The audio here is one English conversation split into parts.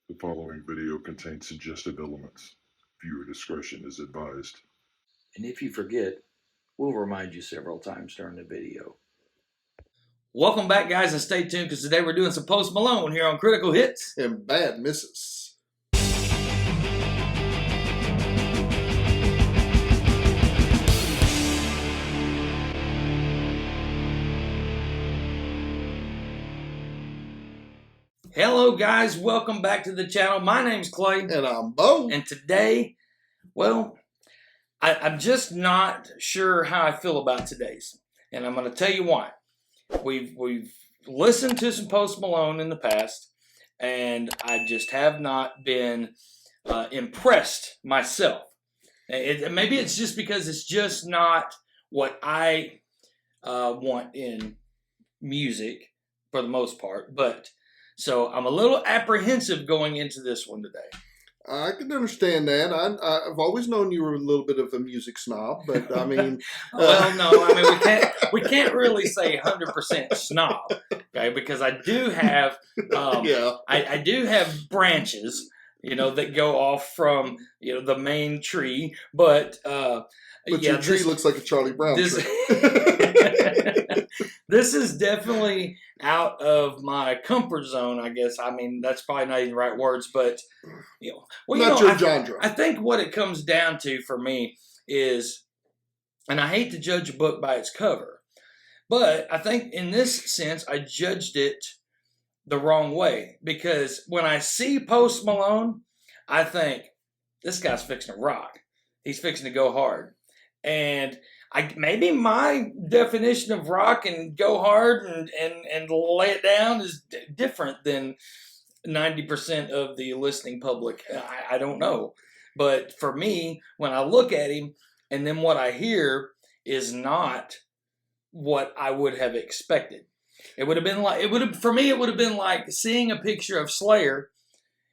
The following video contains suggestive elements. Viewer discretion is advised. And if you forget, we'll remind you several times during the video. Welcome back, guys, and stay tuned because today we're doing some Post Malone here on Critical Hits and Bad Misses. Hello, guys. Welcome back to the channel. My name's Clay. And I'm Bo. And today, well, I'm just not sure how I feel about today's. And I'm going to tell you why. We've listened to some Post Malone in the past, and I just have not been impressed myself. Maybe it's just because it's just not what I want in music for the most part. But so I'm a little apprehensive going into this one today. I can understand that. I've always known you were a little bit of a music snob, but I mean, well, no, I mean we can't really say 100% snob, okay? Because I do have, I do have branches, that go off from the main tree, but your tree looks like a Charlie Brown tree. This is definitely out of my comfort zone, I guess. I mean, that's probably not even the right words, but not your genre. I think what it comes down to for me is, and I hate to judge a book by its cover, but I think in this sense I judged it the wrong way, because when I see Post Malone, I think this guy's fixing to rock. He's fixing to go hard. And maybe my definition of rock and go hard and lay it down is different than 90% of the listening public. I don't know. But for me, when I look at him and then what I hear is not what I would have expected. It would have been like, for me, it would have been like seeing a picture of Slayer.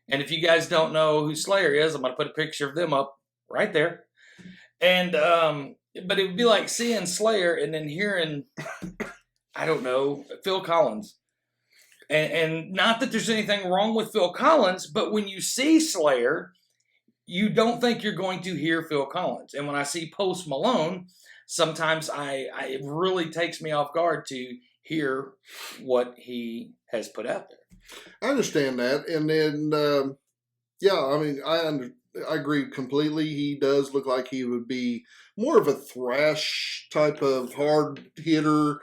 And if you guys don't know who Slayer is, I'm going to put a picture of them up right there. And, but it would be like seeing Slayer and then hearing, I don't know, Phil Collins. And not that there's anything wrong with Phil Collins, but when you see Slayer, you don't think you're going to hear Phil Collins. And when I see Post Malone, sometimes it really takes me off guard to hear what he has put out there. I understand that. And then, I mean, I agree completely. He does look like he would be more of a thrash type of hard hitter.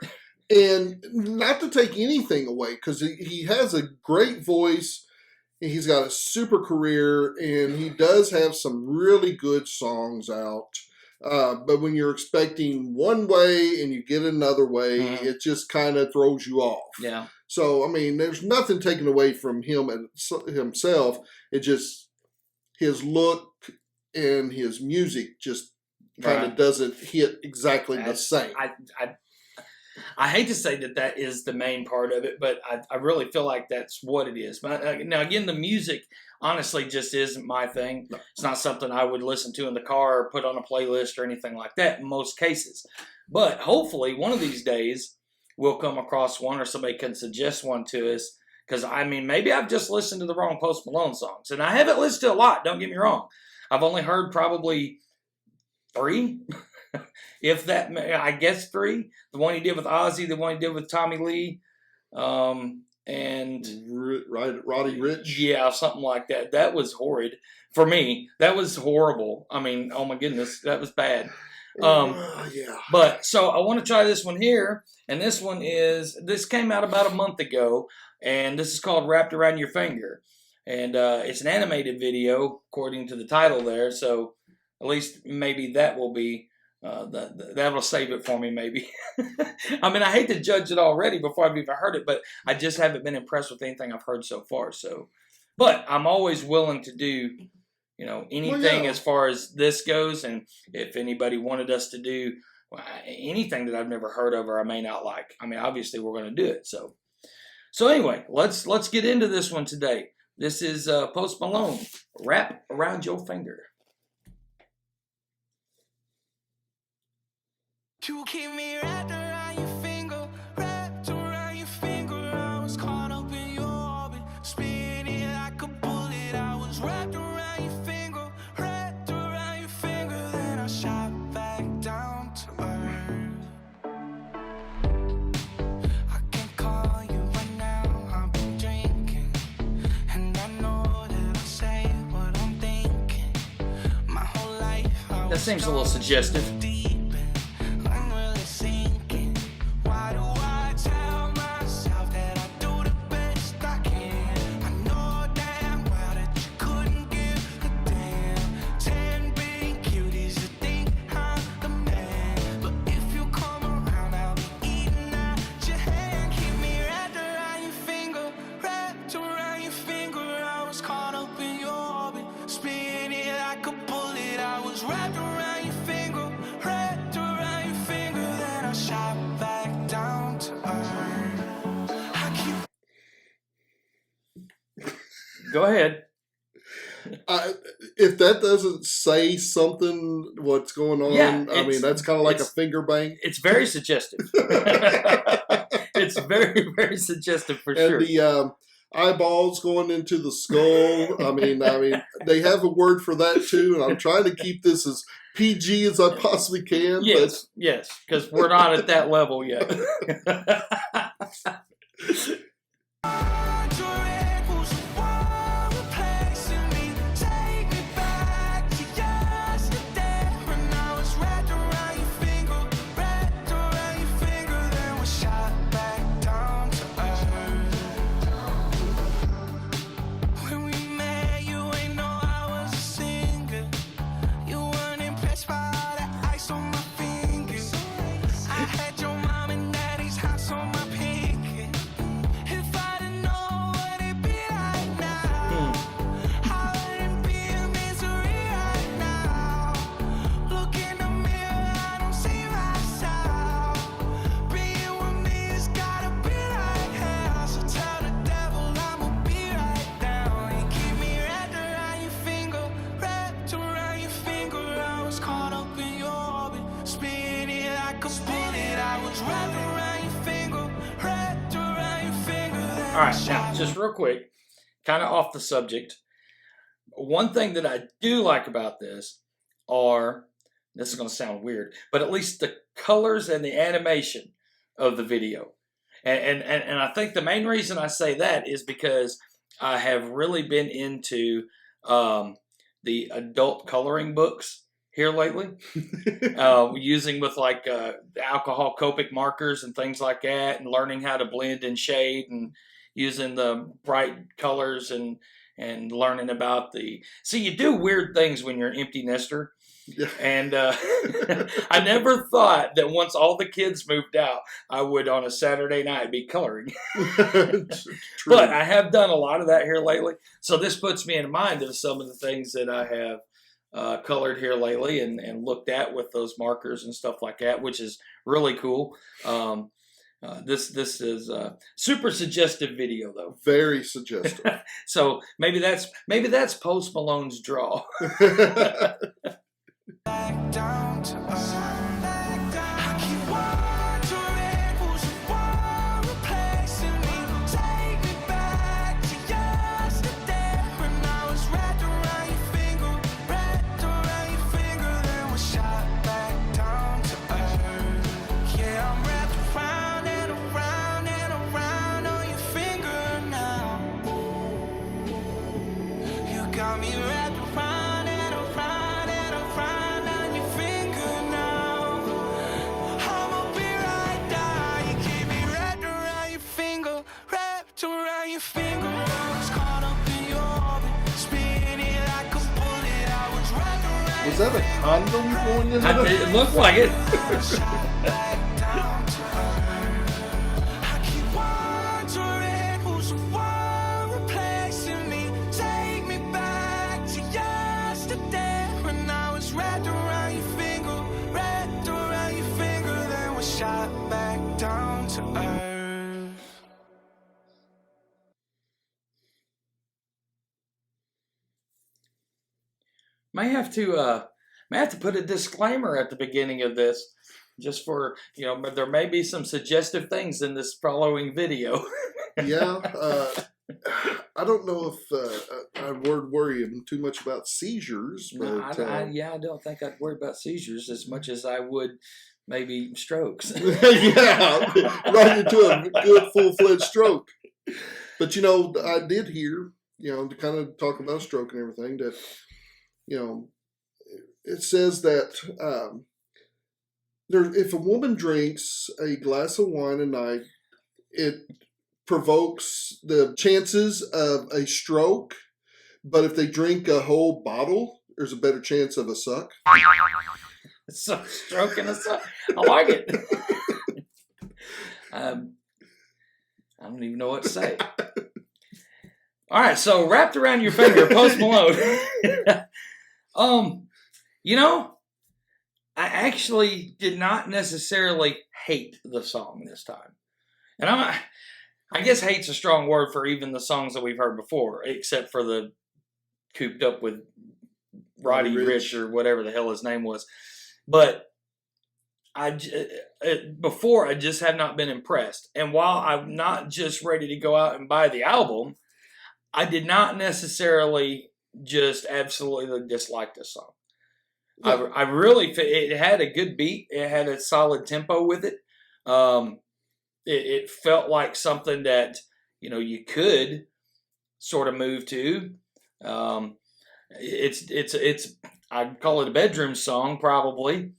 And not to take anything away, because he has a great voice. He's got a super career, and he does have some really good songs out. But when you're expecting one way and you get another way, it just kind of throws you off. Yeah. So, I mean, there's nothing taken away from him himself. It just, his look and his music just kind of doesn't hit exactly the same. I hate to say that is the main part of it, but I really feel like that's what it is. But now, again, the music honestly just isn't my thing. No. It's not something I would listen to in the car or put on a playlist or anything like that in most cases. But hopefully one of these days we'll come across one or somebody can suggest one to us. Because, I mean, maybe I've just listened to the wrong Post Malone songs. And I haven't listened to a lot, don't get me wrong. I've only heard probably 3. If that, I guess 3. The one he did with Ozzy, the one he did with Tommy Lee, and Roddy Ricch. Yeah, something like that. That was horrid for me. That was horrible. I mean, oh my goodness, that was bad. Yeah. But so I want to try this one here, and this came out about a month ago, and this is called "Wrapped Around Your Finger," and it's an animated video according to the title there. So at least maybe that will be. That'll save it for me, maybe. I mean, I hate to judge it already before I've even heard it, but I just haven't been impressed with anything I've heard so far. So, but I'm always willing to do, anything as far as this goes. And if anybody wanted us to do anything that I've never heard of or I may not like, I mean, obviously we're going to do it. So anyway, let's get into this one today. This is Post Malone, "Wrap Around Your Finger." You keep me wrapped around your finger, wrapped around your finger. I was caught up in your orbit, spinning like a bullet. That seems a little suggestive. I'm really sinking. Why do I tell myself that I do the best I can? I know damn well that you couldn't give a damn. 10 big cuties that think I'm the man. But if you come around, I'll be eating at your hand. Keep me wrapped around your finger, wrapped around your finger. I was caught up in your orbit, spinning like a bullet. I was wrapped around your finger, wrapped around your finger. Then I shot back down to earth. I keep Go ahead. If that doesn't say something, what's going on, Yeah, I mean, that's kind of like a it's- finger bang. It's very suggestive. It's very, very suggestive for And sure. the eyeballs going into the skull. I mean, they have a word for that too, and I'm trying to keep this as PG as I possibly can. Yes, yes, because we're not at that level yet. All right, now, just real quick, kind of off the subject. One thing that I do like about this is going to sound weird, but at least the colors and the animation of the video. And I think the main reason I say that is because I have really been into the adult coloring books here lately, using with like alcohol Copic markers and things like that, and learning how to blend and shade and using the bright colors and learning about see, you do weird things when you're an empty nester. Yeah. And I never thought that once all the kids moved out, I would on a Saturday night be coloring. But I have done a lot of that here lately. So this puts me in mind of some of the things that I have colored here lately and looked at with those markers and stuff like that, which is really cool. This is a super suggestive video though. Very suggestive. So maybe that's Post Malone's draw. Back down to earth. I keep wondering who's the one replacing me. Take me back to yesterday when I was wrapped around your finger, then was shot back down to earth. Yeah, I'm wrapped around and around and around on your finger now. You got me wrapped around and around and around on your finger now. I'ma be right down. You keep me wrapped around your finger, wrapped around your finger. I was caught up in your orbit, spinning like a bullet. I was wrapped around. Was that a condom going in there? It looked like it. Back down to earth. I keep wondering who's the one replacing me. Take me back to yesterday when I was wrapped around your finger, then was shot back down to earth. May have to put a disclaimer at the beginning of this, just for but there may be some suggestive things in this following video. Yeah. I don't know if I would worry too much about seizures, but No, I don't think I'd worry about seizures as much as I would maybe strokes. yeah, right into a good full-fledged stroke. But I did hear, to kind of talk about stroke and everything, that it says that if a woman drinks a glass of wine a night, it provokes the chances of a stroke. But if they drink a whole bottle, there's a better chance of a suck. So stroking us up. I like it. I don't even know what to say. All right, so wrapped around your finger, Post Malone. You know, I actually did not necessarily hate the song this time, and I guess hate's a strong word for even the songs that we've heard before, except for the Cooped Up with Roddy Ricch or whatever the hell his name was. But before I just have not been impressed. And while I'm not just ready to go out and buy the album, I did not necessarily just absolutely dislike this song. Yeah. I really, it had a good beat. It had a solid tempo with it. It felt like something that, you could sort of move to. It's I'd call it a bedroom song probably,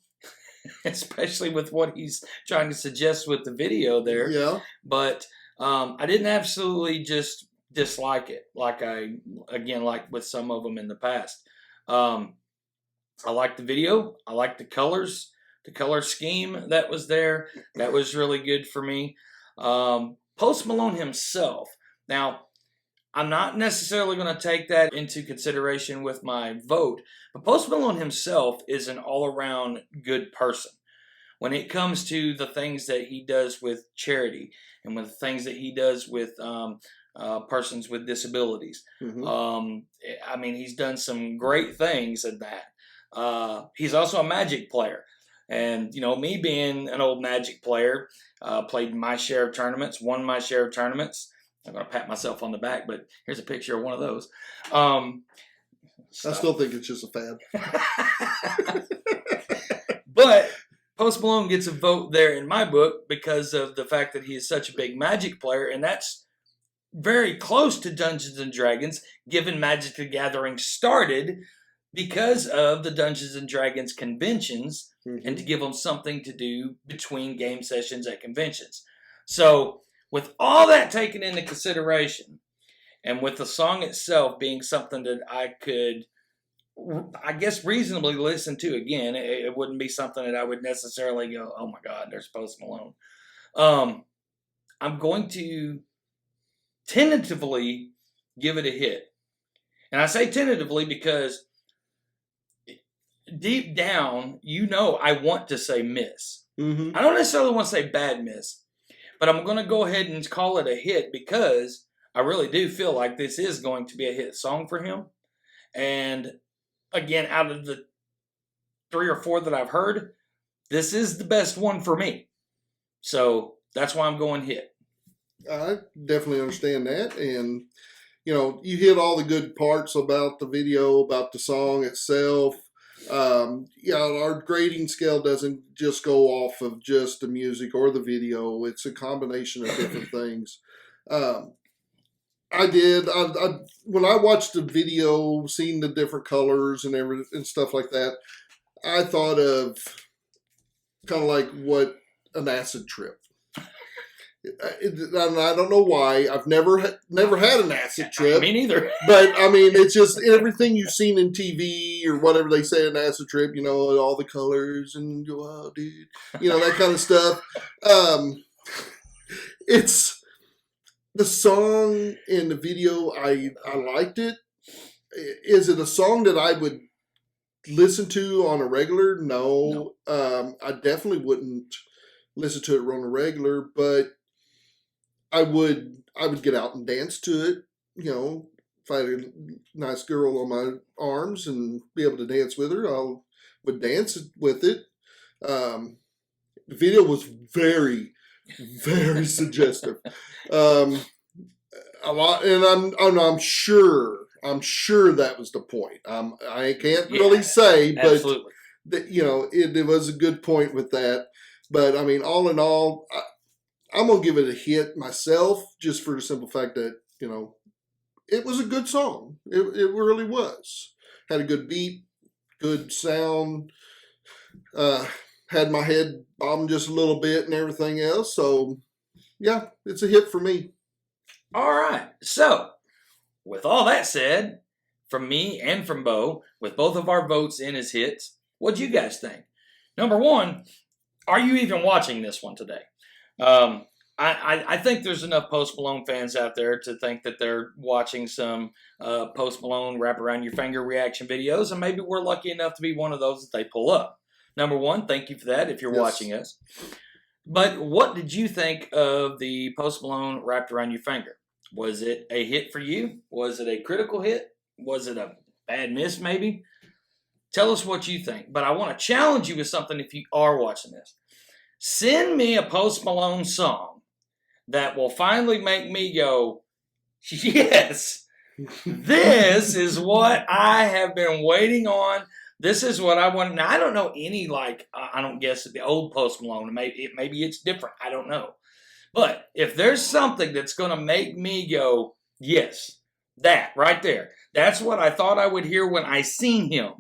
especially with what he's trying to suggest with the video there. Yeah. But I didn't absolutely just dislike it like with some of them in the past. I liked the video. I liked the colors, the color scheme that was there. That was really good for me. Post Malone himself. Now, I'm not necessarily going to take that into consideration with my vote, but Post Malone himself is an all-around good person. When it comes to the things that he does with charity and with the things that he does with persons with disabilities, he's done some great things in that. He's also a Magic player. And, me being an old Magic player, played my share of tournaments, won my share of tournaments. I'm going to pat myself on the back, but here's a picture of one of those. I still think it's just a fad. But Post Malone gets a vote there in my book because of the fact that he is such a big Magic player, and that's very close to Dungeons & Dragons, given Magic the Gathering started because of the Dungeons & Dragons conventions, and to give them something to do between game sessions at conventions. So, with all that taken into consideration, and with the song itself being something that I could, I guess, reasonably listen to again, it wouldn't be something that I would necessarily go, oh my God, there's Post Malone. I'm going to tentatively give it a hit. And I say tentatively because deep down, I want to say miss. I don't necessarily want to say bad miss. But I'm going to go ahead and call it a hit because I really do feel like this is going to be a hit song for him. And again, out of the 3 or 4 that I've heard, this is the best one for me. So that's why I'm going hit. I definitely understand that. And, you hit all the good parts about the video, about the song itself. Our grading scale doesn't just go off of just the music or the video. It's a combination of different things. I when I watched the video, seeing the different colors and stuff like that, I thought of kind of like what an acid trip. And I don't know why. I've never had an acid trip. Me neither. But it's just everything you've seen in TV or whatever they say an acid trip. All the colors and wow, dude, that kind of stuff. It's the song in the video. I liked it. Is it a song that I would listen to on a regular? No. I definitely wouldn't listen to it on a regular, but I would get out and dance to it, if I had a nice girl on my arms and be able to dance with her, I would dance with it. The video was very, very suggestive. A lot, and I'm sure that was the point. I can't really say, but absolutely. It was a good point with that. But all in all, I'm going to give it a hit myself, just for the simple fact that, it was a good song. It really was. Had a good beat, good sound. Had my head bobbing just a little bit and everything else. So, yeah, it's a hit for me. All right. So, with all that said, from me and from Bo, with both of our votes in as hits, what'd you guys think? Number one, are you even watching this one today? I think there's enough Post Malone fans out there to think that they're watching some Post Malone wrap around your finger reaction videos, and maybe we're lucky enough to be one of those that they pull up. Number one, thank you for that if you're watching us. But what did you think of the Post Malone wrapped around your finger? Was it a hit for you? Was it a critical hit? Was it a bad miss maybe? Tell us what you think. But I want to challenge you with something if you are watching this. Send me a Post Malone song that will finally make me go, yes, this is what I have been waiting on. This is what I want. Now, I don't know any, I don't guess the old Post Malone. Maybe it's different. I don't know. But if there's something that's going to make me go, yes, that right there. That's what I thought I would hear when I seen him.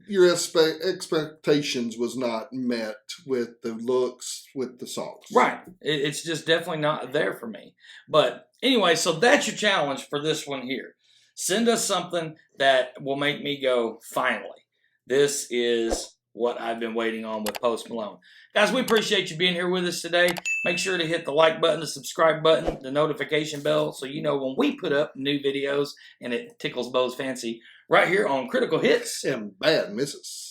Your expectations was not met with the looks, with the songs. Right. It's just definitely not there for me. But anyway, so that's your challenge for this one here. Send us something that will make me go, finally. This is what I've been waiting on with Post Malone. Guys, we appreciate you being here with us today. Make sure to hit the like button, the subscribe button, the notification bell, so you know when we put up new videos and it tickles Bo's fancy right here on Critical Hits And bad misses.